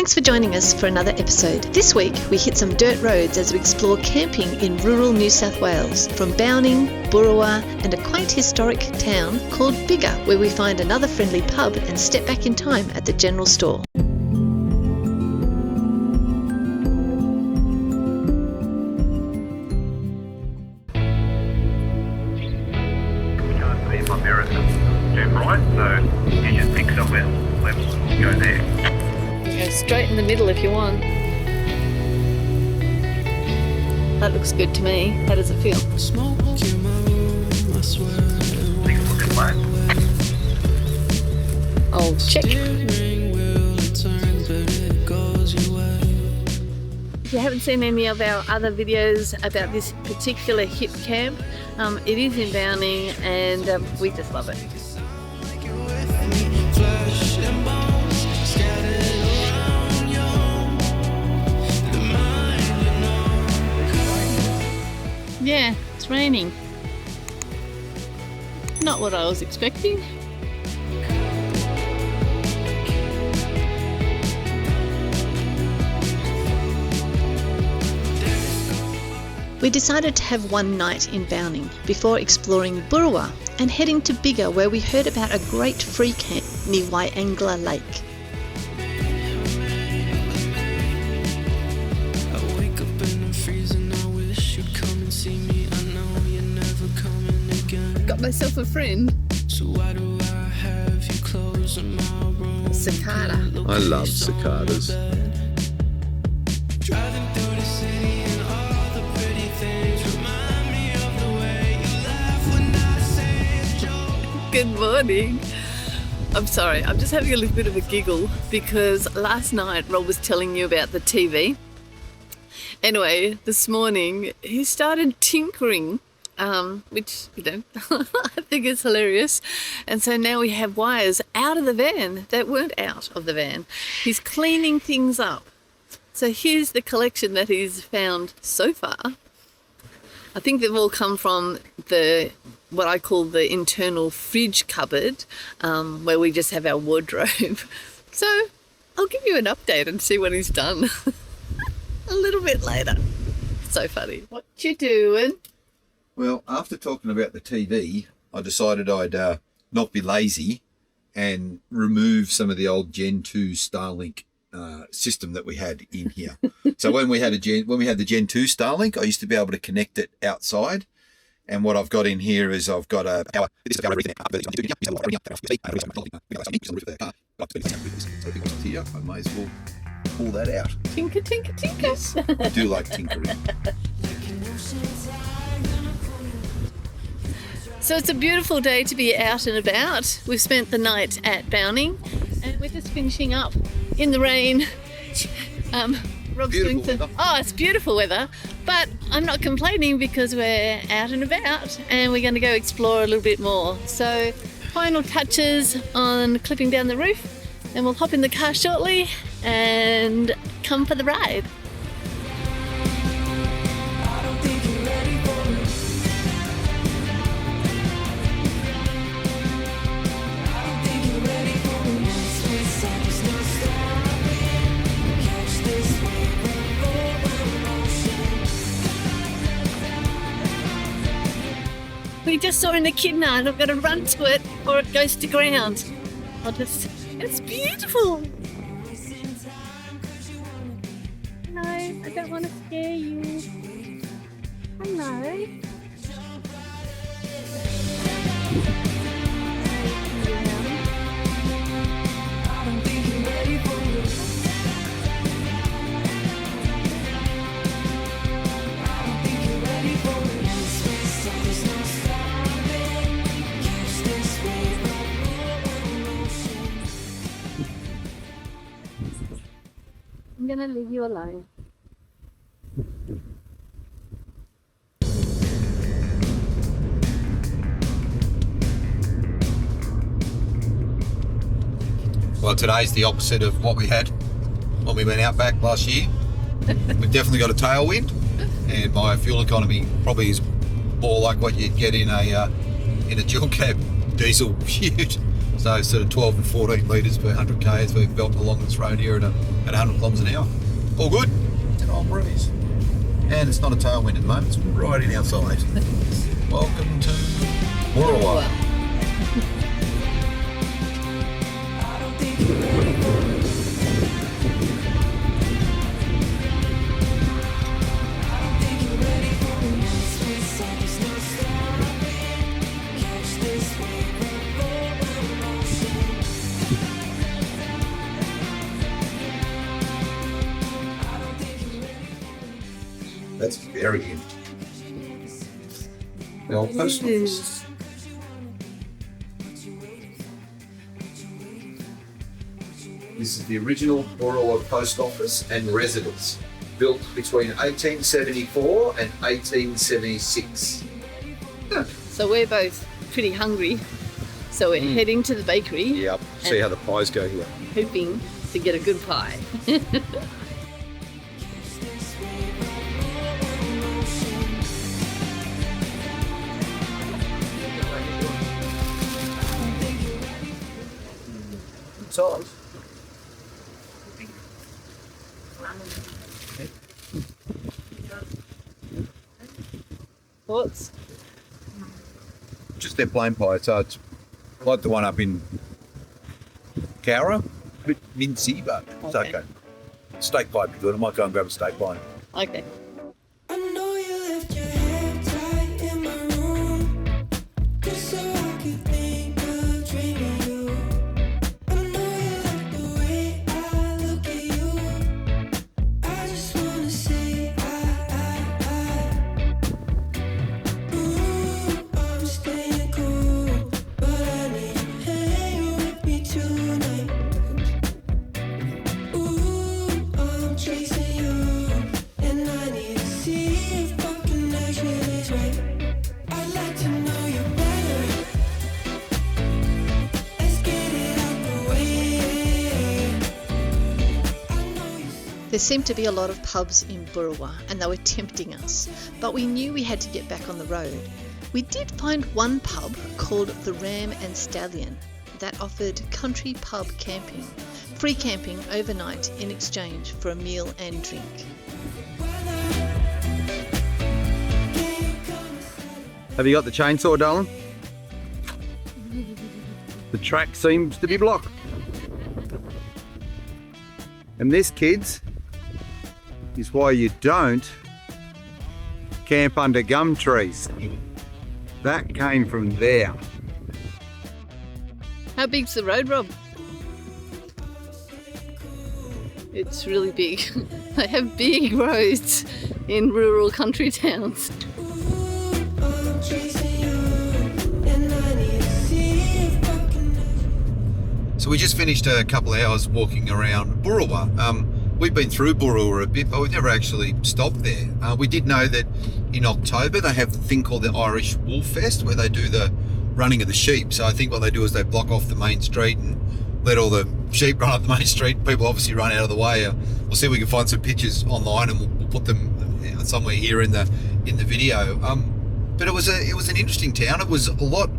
Thanks for joining us for another episode. This week we hit some dirt roads as we explore camping in rural New South Wales, from Bowning, Boorowa and a quaint historic town called Biggar, where we find another friendly pub and step back in time at the general store. My mirrors turn right, so you just pick somewhere, let's go there. Go straight in the middle if you want. That looks good to me. How does it feel? Things looking fine. Oh, check. If you haven't seen any of our other videos about this particular Hipcamp, it is in Bowning and we just love it. Yeah, it's raining. Not what I was expecting. We decided to have one night in Bowning before exploring Boorowa and heading to Biggar, where we heard about a great free camp near Wyangla Lake. Got myself a friend. So why do I have you close in my room? Cicada. I love cicadas. Driving through the city and all the pretty things remind me of the way you laugh when I say a joke. Good morning. I'm sorry, I'm just having a little bit of a giggle because last night Rob was telling you about the TV. Anyway, this morning he started tinkering, which, you know, I think is hilarious. And so now we have wires out of the van that weren't out of the van. He's cleaning things up. So here's the collection that he's found so far. I think they've all come from what I call the internal fridge cupboard, where we just have our wardrobe. So I'll give you an update and see what he's done a little bit later. So funny. What you doing? Well, after talking about the TV, I decided I'd not be lazy and remove some of the old Gen 2 Starlink system that we had in here. So when we had the Gen 2 Starlink, I used to be able to connect it outside. And what I've got in here is I've got a power. This is a here. I may as well pull that out. Tinker, tinker, tinker. Yes, I do like tinkering. So it's a beautiful day to be out and about. We've spent the night at Bowning and we're just finishing up in the rain. Rob's doing some... Oh, it's beautiful weather, but I'm not complaining because we're out and about and we're going to go explore a little bit more. So final touches on clipping down the roof, and we'll hop in the car shortly and come for the ride. We just saw an echidna and I've got to run to it or it goes to ground. It's beautiful. Hello, I don't want to scare you. Hello. I'm going to leave you alone. Well, today's the opposite of what we had when we went out back last year. We've definitely got a tailwind, and my fuel economy probably is more like what you'd get in a dual cab diesel ute. So sort of 12 and 14 litres per 100 k as we've belted along this road here at 100 kilometres an hour. All good. It's an old breeze. And it's not a tailwind at the moment, it's right in outside. Welcome to Boorowa. That's very good. The old post office. This is the original Boorowa post office and residence, built between 1874 and 1876. So we're both pretty hungry. So we're heading to the bakery. Yep. See how the pies go here. Hoping to get a good pie. Size. Thoughts? Just their plain pie, so it's like the one up in Cowra. A bit mincy, but it's okay. Steak pie would be good. I might go and grab a steak pie. Okay. I know you left your head tight in my room, just so I could think of dreaming you. I know you like the way I look at you. I just wanna say ooh, I'm staying cool, but I need you hanging with me tonight. Ooh, I'm chasing you, and I need to see if our connection is right. I'd like to know you better. Let's get it out the way. I know you. There seemed to be a lot of pubs in Boorowa and they were tempting us, but we knew we had to get back on the road. We did find one pub called the Ram and Stallion that offered country pub camping, free camping overnight in exchange for a meal and drink. Have you got the chainsaw, darling? The track seems to be blocked. And this, kids, is why you don't camp under gum trees. That came from there. How big's the road, Rob? It's really big. They have big roads in rural country towns. I'm chasing you, and I need to see if our connection. So we just finished a couple of hours walking around Boorowa. We've been through Boorowa a bit, but we've never actually stopped there. We did know that in October they have the thing called the Irish Woolfest, where they do the running of the sheep. So I think what they do is they block off the main street and let all the sheep run up the main street. People obviously run out of the way. We'll see if we can find some pictures online, and we'll put them somewhere here in the video. But it was an interesting town. It was a lot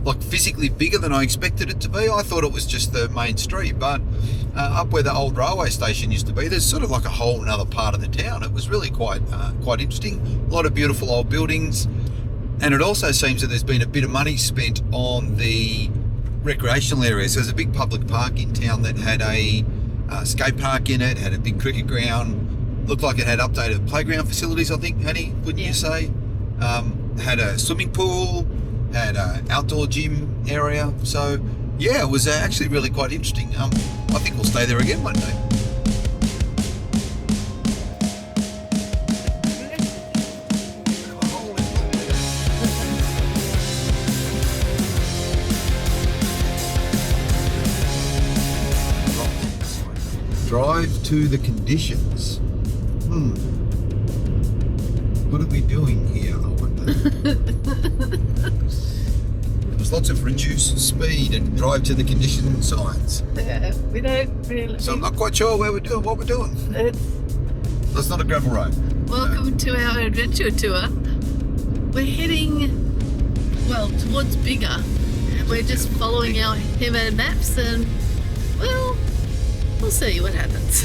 like physically bigger than I expected it to be. I thought it was just the main street, but up where the old railway station used to be, there's sort of like a whole another part of the town. It was really quite interesting. A lot of beautiful old buildings, and it also seems that there's been a bit of money spent on the recreational areas. So there's a big public park in town that had a skate park in it, had a big cricket ground, looked like it had updated playground facilities, I think, Hanny, wouldn't you say? Had a swimming pool, had an outdoor gym area. So yeah, it was actually really quite interesting. I think we'll stay there again one day. Drive to the conditions. What are we doing here, I wonder? There's lots of reduce speed and drive to the condition signs. Yeah, we don't really. So I'm not quite sure what we're doing. That's not a gravel road. Welcome to our adventure tour. We're heading, well, towards Bigger, And we're just following our hammer maps and, well, we'll see what happens.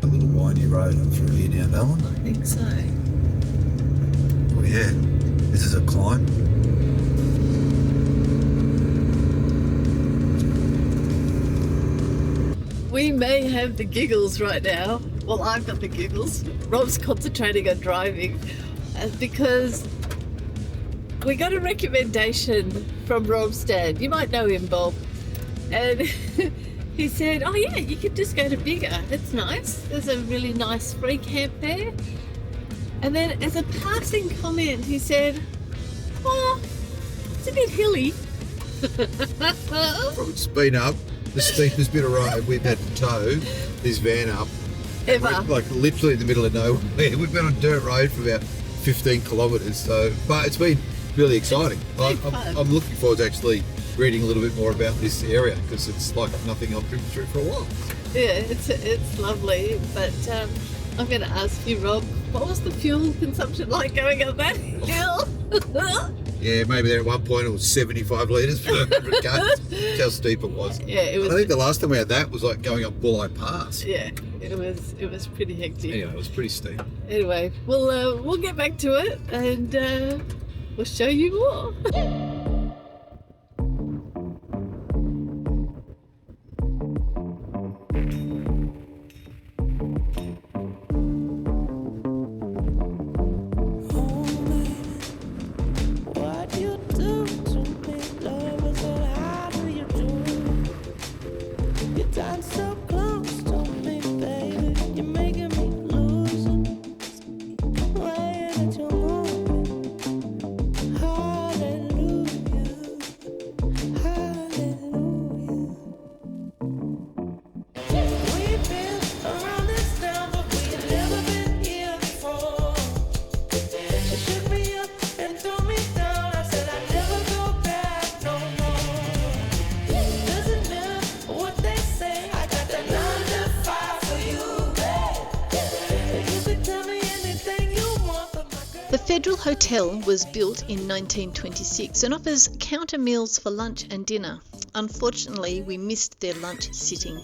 A little windy road up through here now, that one. I think so. Oh yeah, this is a climb. We may have the giggles right now. Well, I've got the giggles. Rob's concentrating on driving because we got a recommendation from Rob's dad. You might know him, Bob. And he said, oh yeah, you could just go to Bigger. It's nice. There's a really nice free camp there. And then as a passing comment, he said, oh, it's a bit hilly. Probably speed up. The steepest bit of road we've had to tow this van up. Ever. We're, like literally in the middle of nowhere. We've been on dirt road for about 15 kilometres. So, but it's been really exciting. I'm looking forward to actually reading a little bit more about this area because it's like nothing I've driven through for a while. Yeah, it's lovely. But I'm going to ask you, Rob, what was the fuel consumption like going up that hill? Yeah, maybe there at one point it was 75 litres per 100 k's. That's how steep it was. Yeah, it was. I think the last time we had that was like going up Bulleye Pass. Yeah, it was pretty hectic. Anyway, it was pretty steep. Anyway, we'll get back to it and we'll show you more. What you do to me, love, I said, how do you do it? You're done so close to me, baby. You're making me lose it. Way that you're moving. Hallelujah. Hallelujah. We've been around this town, but we've never been here before. She shook me up and threw me down. I said I'd never go back no more. Doesn't matter what they say. I got that 9 to 5 for you, babe. You can tell me anything you want, but my girl. The Federal Hotel was built in 1926 and offers counter meals for lunch and dinner. Unfortunately, we missed their lunch sitting.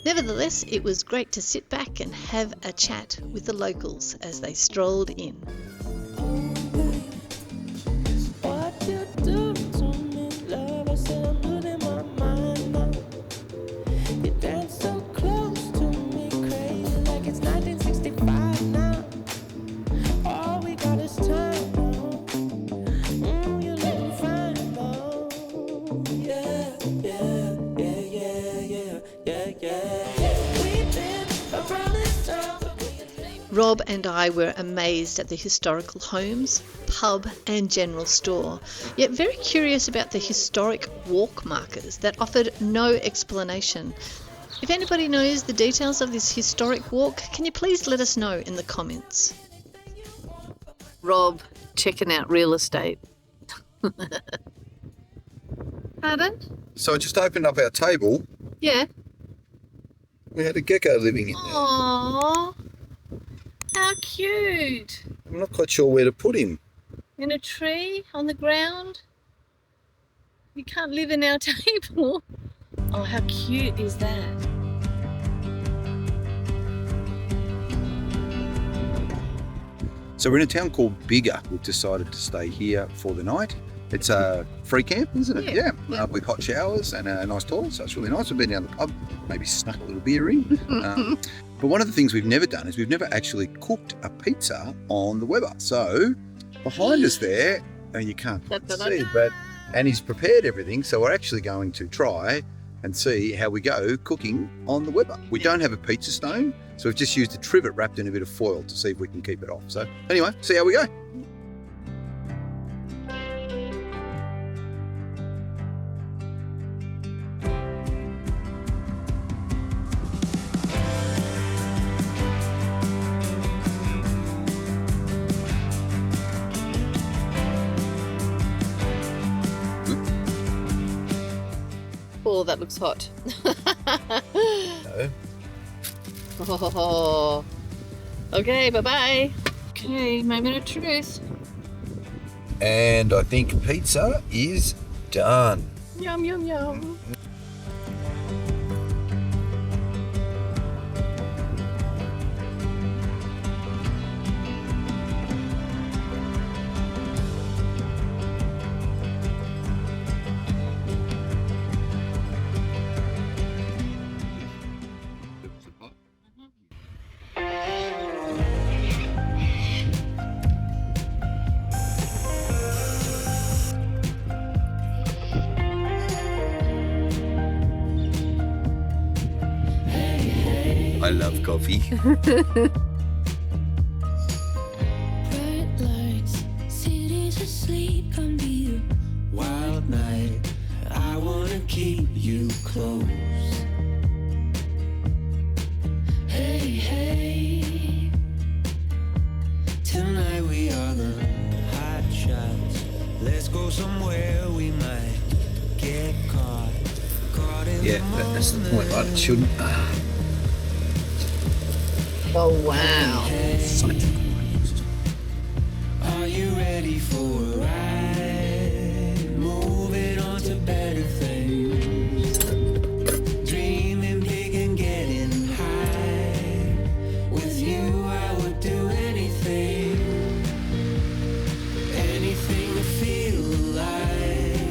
Nevertheless, it was great to sit back and have a chat with the locals as they strolled in. What you do to me, love, I said I'm losing my mind now. You dance so close to me, crazy like it's 1965 now. All we got is time now. You look fine, though. Yeah, yeah, yeah, yeah, yeah, yeah, yeah. We've been around this town, but we Rob and I were amazed at the historical homes, pub and general store, yet very curious about the historic walk markers that offered no explanation. If anybody knows the details of this historic walk, can you please let us know in the comments? Rob checking out real estate. Pardon? So I just opened up our table. Yeah. We had a gecko living in there. Aww. How cute. I'm not quite sure where to put him. In a tree on the ground. You can't live in our table. Oh, how cute is that? So we're in a town called Bigger. We've decided to stay here for the night. It's a free camp, isn't it? Yeah. With hot showers and a nice toilet, so it's really nice. We've been down the pub, maybe snuck a little beer in. But one of the things we've never done is we've never actually cooked a pizza on the Weber. So behind us there, and you can't see, but Annie's prepared everything, so we're actually going to try and see how we go cooking on the Weber. We don't have a pizza stone, so we've just used a trivet wrapped in a bit of foil to see if we can keep it off. So anyway, see how we go. Oh, that looks hot. No. Oh. Okay, bye-bye. Okay, moment of truth. And I think pizza is done. Yum, yum, yum. I love coffee. Bright lights, cities asleep, come to you. Wild night, I wanna keep you close. Hey, hey, tonight we are the hot shots. Let's go somewhere we might get caught. Caught in Yeah, but that's the point, right? It shouldn't. Oh, wow. Are you ready for a ride? Moving on to better things. Dreaming big and getting high. With you I would do anything. Anything to feel alive.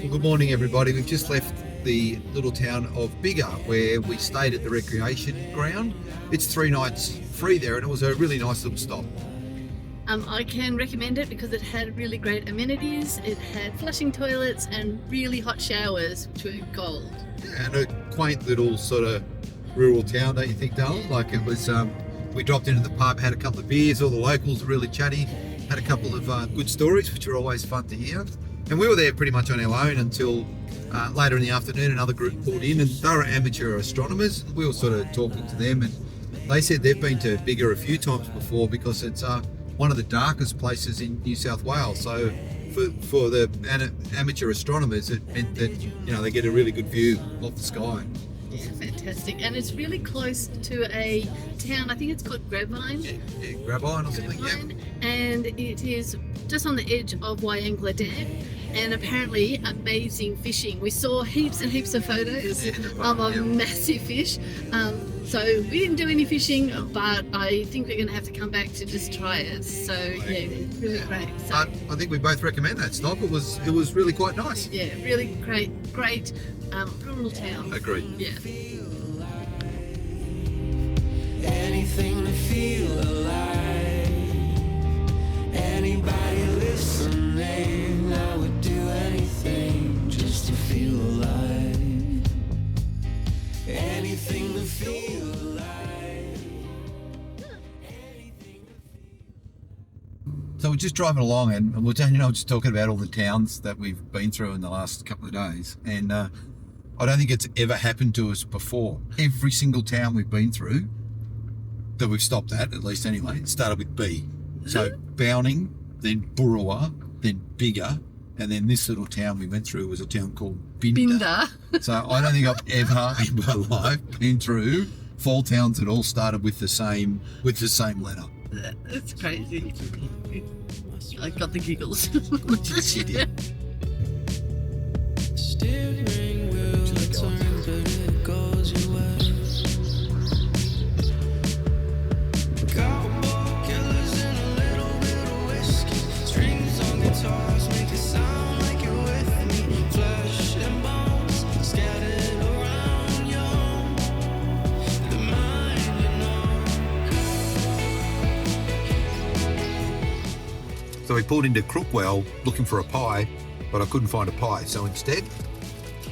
Well, good morning, everybody. We've just left the little town of Biggar, where we stayed at the recreation ground. It's 3 nights free there, and it was a really nice little stop. I can recommend it because it had really great amenities. It had flushing toilets and really hot showers, which were gold. And a quaint little sort of rural town, don't you think, darling? Like it was, we dropped into the pub, had a couple of beers, all the locals were really chatty, had a couple of good stories, which were always fun to hear. And we were there pretty much on our own until later in the afternoon. Another group pulled in, and they were amateur astronomers. We were sort of talking to them, and they said they've been to Biggar a few times before because it's one of the darkest places in New South Wales. So for the amateur astronomers, it meant that, you know, they get a really good view of the sky. Yeah, fantastic. And it's really close to a town, I think it's called Grapevine. Yeah, Grapevine or something, yeah. Grapevine, and it is just on the edge of Wyangla Dam, and apparently amazing fishing. We saw heaps and heaps of photos of massive fish. So we didn't do any fishing, but I think we're going to have to come back to just try it. So yeah, really great. So, I think we both recommend that stop. It was really quite nice. yeah, really great rural town. Agreed. Yeah. Anything to feel alive. Anybody listening, I would do anything just to feel alive. Anything to feel alive. So we're just driving along, and we're just talking about all the towns that we've been through in the last couple of days. And I don't think it's ever happened to us before. Every single town we've been through, that we've stopped at least anyway, it started with B. So Bowning, then Boorowa, then Biggar, and then this little town we went through was a town called Binder. So I don't think I've ever in my life been through 4 towns that all started with the same letter. That's crazy. I got the giggles. Yes, you did. Steering wheel turns, but it goes your way. Cowboy killers and a little bit of whiskey. Strings on guitars make it sound like you're with me. Flesh and bones scattered around the mind, you know. So we pulled into Crookwell looking for a pie, but I couldn't find a pie. So instead,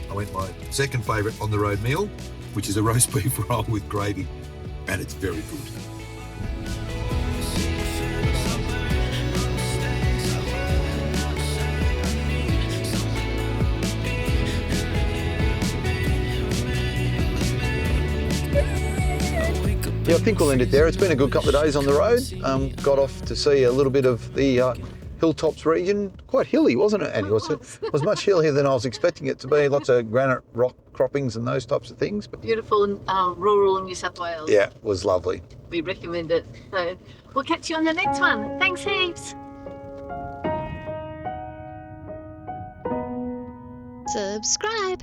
I went my second favourite on the road meal, which is a roast beef roll with gravy, and it's very good. Yeah, I think we'll end it there. It's been a good couple of days on the road. Got off to see a little bit of the hilltops region. Quite hilly, wasn't it, Annie? It was much hillier than I was expecting it to be. Lots of granite rock croppings and those types of things. But Beautiful rural New South Wales. yeah, it was lovely. We recommend it. So we'll catch you on the next one. Thanks heaps. Subscribe.